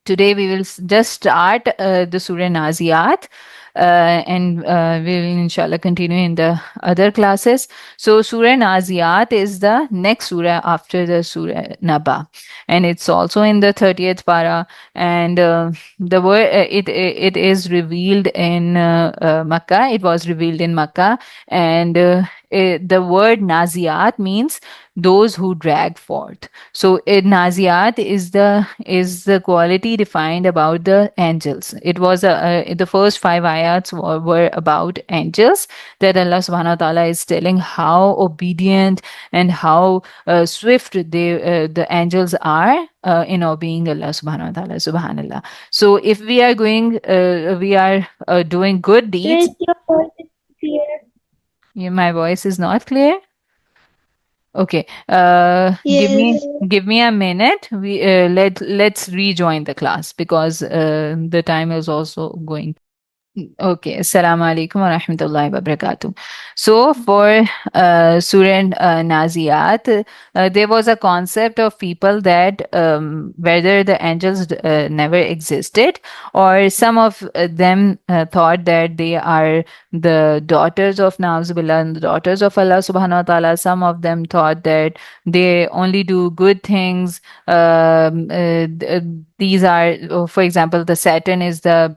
Today we will just start the Surah Naziyat, and we will inshallah continue in the other classes. So Surah Naziyat is the next surah after the Surah Naba, and it's also in the 30th para. And the word it is revealed in Makkah. It was revealed in Makkah, and the word Naziyat means those who drag forth. So Naziat is the quality defined about the angels. It was the first five ayats were about angels, that Allah subhanahu wa ta'ala is telling how obedient and how swift the angels are in obeying Allah subhanahu wa ta'ala. Subhanallah. So if we are doing good deeds. Yes, your voice is clear. My voice is not clear. Okay. Yes. Give me a minute. Let's rejoin the class because the time is also going. Okay, Assalamu alaikum wa rahmatullahi wa barakatuh. So, for Surah Naziyat, there was a concept of people that whether the angels never existed, or some of them thought that they are the daughters of Nauzubillah and the daughters of Allah subhanahu wa ta'ala. Some of them thought that they only do good things. These are, for example, the Saturn is the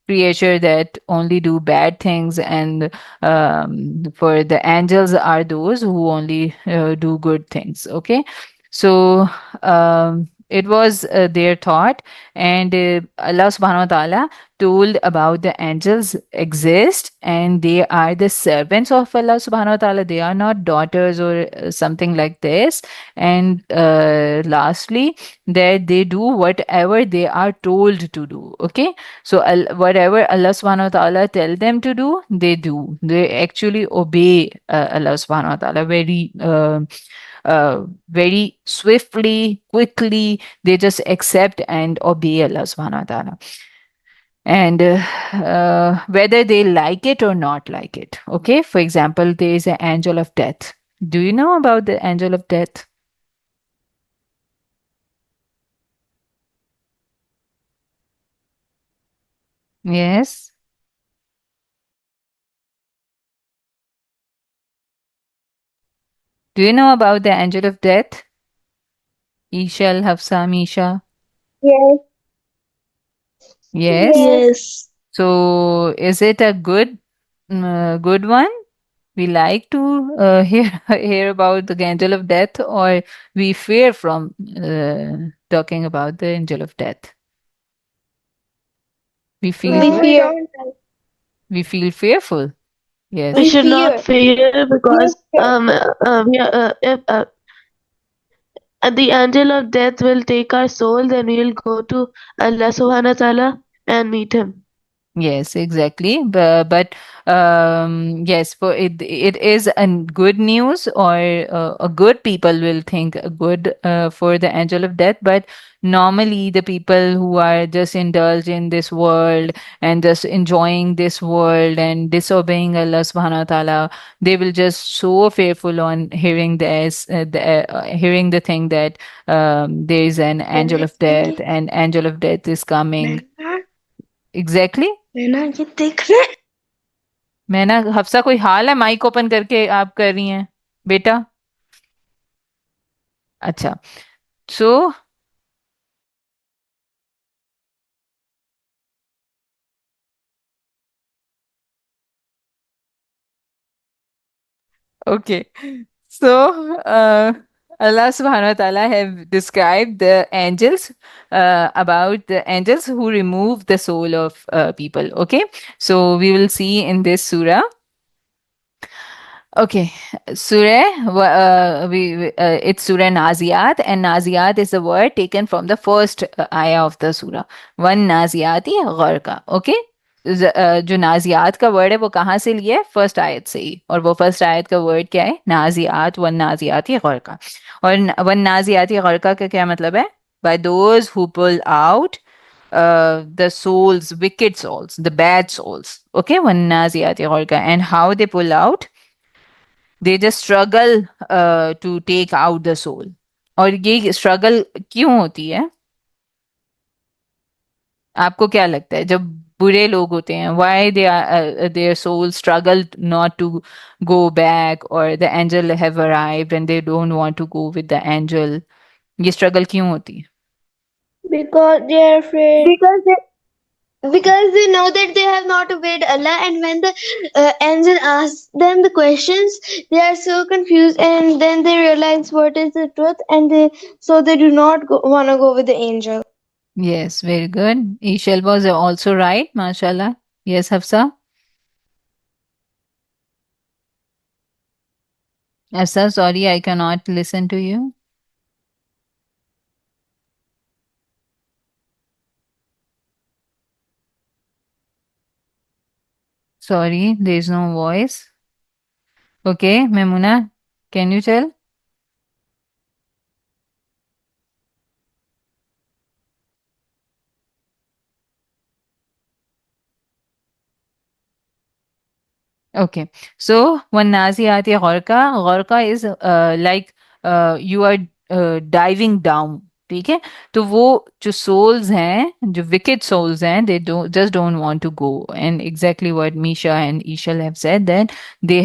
creature that only do bad things, and for the angels are those who only do good things. Okay, so it was their thought, and Allah subhanahu wa ta'ala told about the angels exist and they are the servants of Allah subhanahu wa ta'ala. They are not daughters or something like this. And lastly, that they do whatever they are told to do. Okay, so whatever Allah subhanahu wa ta'ala tell them to do, they do. They actually obey Allah subhanahu wa ta'ala very swiftly, quickly. They just accept and obey Allah subhanahu wa ta'ala, and whether they like it or not like it. Okay, for example, there is an angel of death. Do you know about the angel of death? Yes. Do you know about the angel of death? Ishal, Hafsa, Misha? Yes. Yes. Yes. So is it a good one? We like to hear about the angel of death, or we fear from talking about the angel of death. We feel We what? We fear. Don't like. We feel fearful. We Yes. We should fear. not fear We because fear. we are, if the angel of death will take our soul, then we will go to Allah Subhanahu wa Taala and meet Him. Yes, exactly. But yes, for it is a good news, or a good people will think a good for the angel of death. But normally, the people who are just indulged in this world and just enjoying this world and disobeying Allah Subhanahu wa Taala, they will just so fearful on hearing hearing the thing that there is an angel of death and angel of death is coming. Exactly. मैना ये देखना मैं ना हफ्सा, कोई हाल है mic open करके आप कर रही हैं बेटा? अच्छा, सो okay. So Allah subhanahu wa ta'ala have described the angels, about the angels who remove the soul of people. Okay, so we will see in this surah. Okay, it's Surah Naziyat, and Naziyat is a word taken from the first ayah of the surah. One Naziyati gharqa. Okay, जो नाजियात का word है वो कहाँ से लिया है? First आयत से ही। और वो फर्स्ट आयत का वर्ड क्या है? नाजियात, वन नाजियाती गरका। और वन नाजियाती गरका का क्या मतलब है? By those who pull out the souls, wicked souls, the bad souls. Okay, वन नाजियाती गरका, and how they pull out? They just struggle to take out the soul और ये स्ट्रगल क्यों होती है? आपको क्या लगता है जब बुरे लोग होते हैं, why they are their soul struggle not to go back, or the angel have arrived and they don't want to go with the angel? ये स्ट्रगल क्यों होती है? Because they are afraid. Because they know that they have not obeyed Allah, and when the angel asks them the questions, they are so confused, and then they realize what is the truth, and they do not want to go with the angel. Yes, very good. Ishal was also right, mashallah. Yes, Hafsa. Hafsa, sorry, I cannot listen to you. Sorry, there is no voice. Okay, Memuna, can you tell? Okay, so one Naziati Gorka, Gorka is like you are diving down. ठीक है, तो वो जो souls हैं, जो wicked souls हैं, they don't want to go. And exactly what Misha and Ishal have said, that they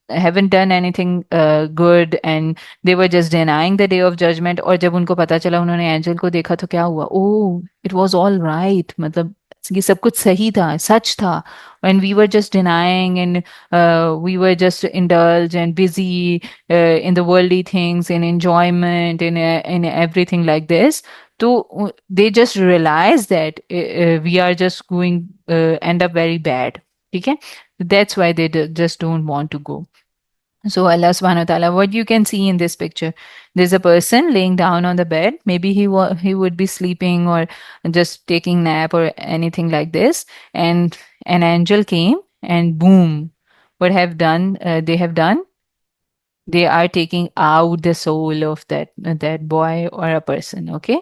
haven't done anything good, and they were just denying the day of judgment. और जब उनको पता चला, उन्होंने angel को देखा, तो क्या हुआ? Oh, it was all right. मतलब ये सब कुछ सही था, सच था. When we were just denying, and we were just indulged and busy in the worldly things, in enjoyment, in everything like this. So they just realized that we are just going end up very bad. Okay, that's why they just don't want to go. So Allah subhanahu wa ta'ala, what you can see in this picture, there's a person laying down on the bed. Maybe he would be sleeping or just taking nap or anything like this. And an angel came and boom, what have done? They have done. They are taking out the soul of that boy or a person. Okay.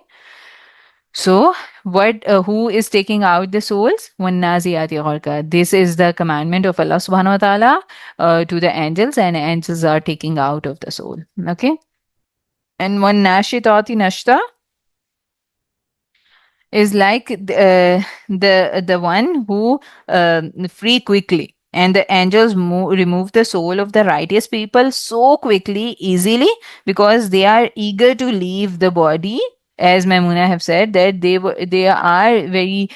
So, what? Who is taking out the souls? وَالنَّازِعَاتِ غَرْقًا. This is the commandment of Allah subhanahu wa ta'ala to the angels, and angels are taking out of the soul. Okay. And وَالنَّاشِطَاتِ نَشْطًا is like the one who free quickly. And the angels remove the soul of the righteous people so quickly, easily, because they are eager to leave the body. As Maimuna have said, that they are very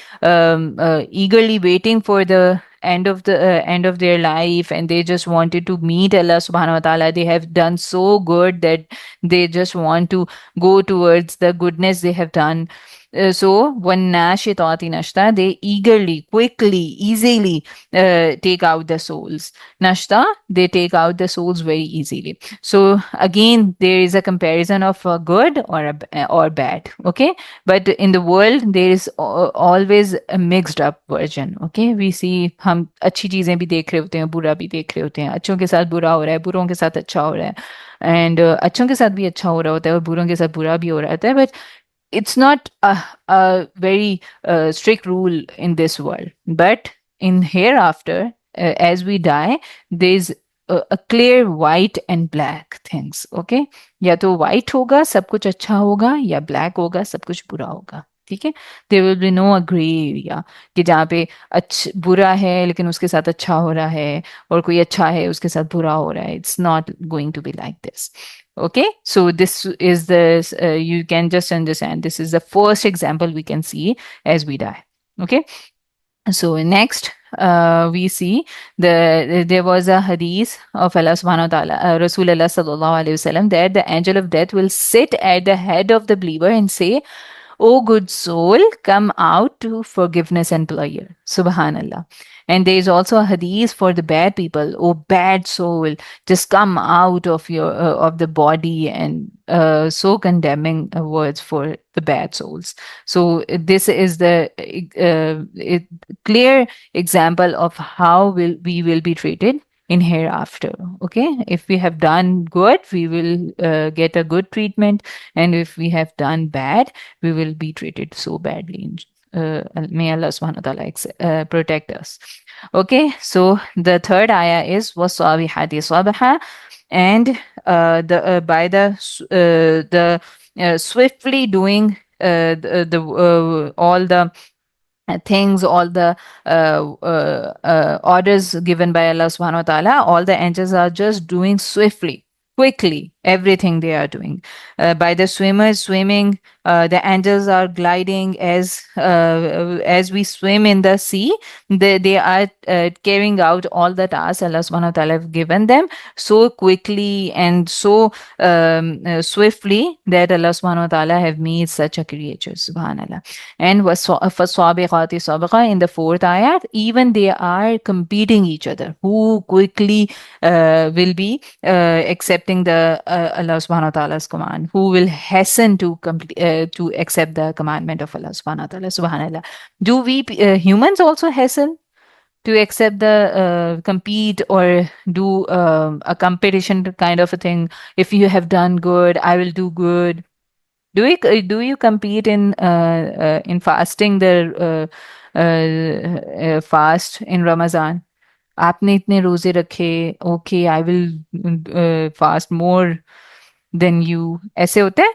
eagerly waiting for the end of their life, and they just wanted to meet Allah subhanahu wa ta'ala. They have done so good that they just want to go towards the goodness they have done. So when Nashitati Nashta, they eagerly, quickly, easily take out the souls. Nashta, they take out the souls very easily. So again, there is a comparison of good or bad. Okay, but in the world there is always a mixed up version. Okay, we see हम अच्छी चीजें भी देख रहे होते हैं, बुरा भी देख रहे होते हैं. अच्छों के साथ बुरा हो रहा है, बुरों के साथ अच्छा हो रहा है. एंड अच्छों के साथ भी अच्छा हो रहा होता है और बुरों के साथ बुरा भी हो रहा होता है. But it's not a very strict rule in this world, but in hereafter, as we die, there's a clear white and black things. Okay, या तो white होगा सब कुछ अच्छा होगा, या black होगा सब कुछ बुरा होगा. ठीक है, there will be no a grey area कि जहाँ पे बुरा है लेकिन उसके साथ अच्छा हो रहा है, और कोई अच्छा है उसके साथ बुरा हो रहा है. It's not going to be like this. Okay, so this is you can just understand, this is the first example we can see as we die. Okay, so next we see there was a hadith of Allah subhanahu wa ta'ala, Rasulullah sallallahu alaihi wasallam, that the angel of death will sit at the head of the believer and say, "O good soul, come out to forgiveness and pleasure." Subhanallah. And there is also a hadith for the bad people. "Oh bad soul, just come out of your of the body," and so condemning words for the bad souls. So this is the clear example of how we will be treated in hereafter. Okay, if we have done good, we will get a good treatment, and if we have done bad, we will be treated so badly. May Allah subhanahu wa ta'ala protect us. Okay, so the third ayah is wasabihati sabaha, and by the swiftly doing all the things, all the orders given by Allah subhanahu wa ta'ala. All the angels are just doing swiftly, quickly, everything they are doing. By the swimmers swimming, the angels are gliding as we swim in the sea. They are carrying out all the tasks Allah subhanahu wa ta'ala have given them so quickly and so swiftly that Allah subhanahu wa ta'ala have made such a creature. Subhanallah. And فَالصَّابِقَاتِ صَبْقًا, in the fourth ayat, even they are competing each other. Who quickly will be accepting the Allah subhanahu wa ta'ala's command? Who will hasten to accept the commandment of Allah subhanahu wa ta'ala? Subhanallah. Do we humans also hasten to accept the compete or do a competition kind of a thing? If you have done good, I will do good. Do you compete in fasting the fast in Ramadan? आपने इतने रोजे रखे, okay, I will fast more than you. ऐसे होता है?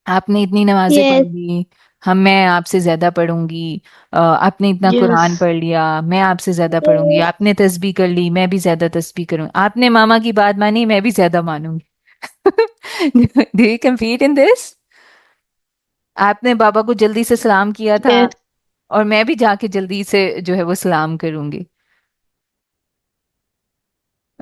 आपने इतनी नमाजें पढ़ Yes. ली, मैं आपसे ज्यादा पढ़ूंगी. आपने इतना कुरान Yes. पढ़ लिया, मैं आपसे ज्यादा पढ़ूंगी. आपने तस्बीह कर ली, मैं भी ज्यादा तस्बीह करूंगी. आपने मामा की बात मानी, मैं भी ज्यादा मानूंगी. Do you compete in this? आपने बाबा को जल्दी से सलाम किया था Yes. और मैं भी जाके जल्दी से जो है वो सलाम करूंगी.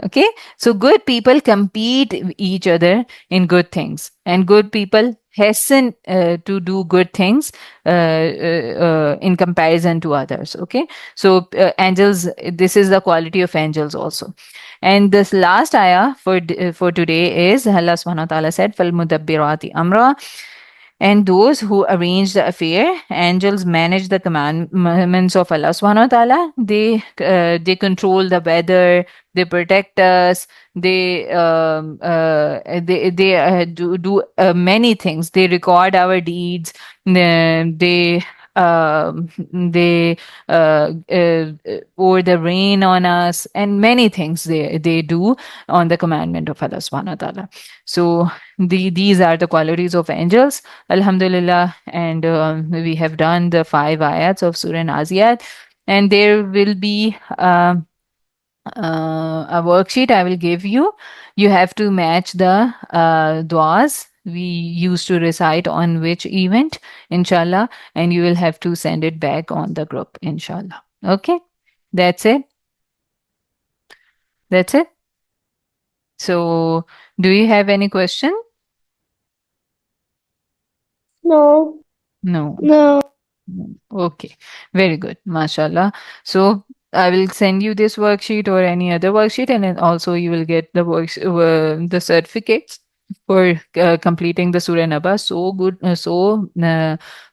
Okay, so good people compete each other in good things, and good people hasten to do good things in comparison to others. Okay, so angels, this is the quality of angels also. And this last ayah for today is Allah subhanahu wa ta'ala said, "Fal mudabbirati amra." And those who arrange the affair, angels manage the commandments of Allah subhanahu wa ta'ala. They control the weather, they protect us, they do many things. They record our deeds. They pour the rain on us, and many things they do on the commandment of Allah subhanahu wa ta'ala. So these are the qualities of angels. Alhamdulillah. And we have done the 5 ayats of Surah Naziyat. And there will be a worksheet I will give you. You have to match the duas we used to recite on which event, inshallah, and you will have to send it back on the group, inshallah. Okay, that's it. That's it. So, do you have any question? No. No. No. Okay, very good, mashallah. So I will send you this worksheet or any other worksheet, and then also you will get the certificates for completing the Surah Naba. So good, so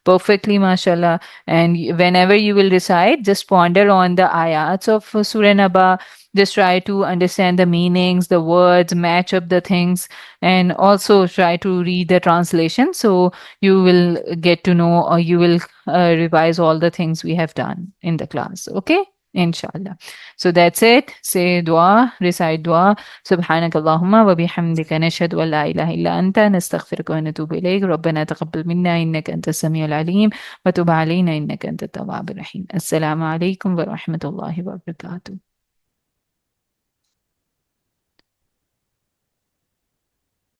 perfectly, mashallah. And whenever you will recite, just ponder on the ayats of Surah Naba. Just try to understand the meanings, the words, match up the things, and also try to read the translation. So you will get to know, or you will revise all the things we have done in the class. Okay, inshallah. So that's it. Say dua, recite dua. سبحانك اللهم وبحمدك نشهد أن لا إله إلا أنت نستغفرك ونتوب إليك ربنا تقبل منا إنك أنت السميع العليم وتب علينا إنك أنت التواب الرحيم. السلام عليكم ورحمة الله وبركاته.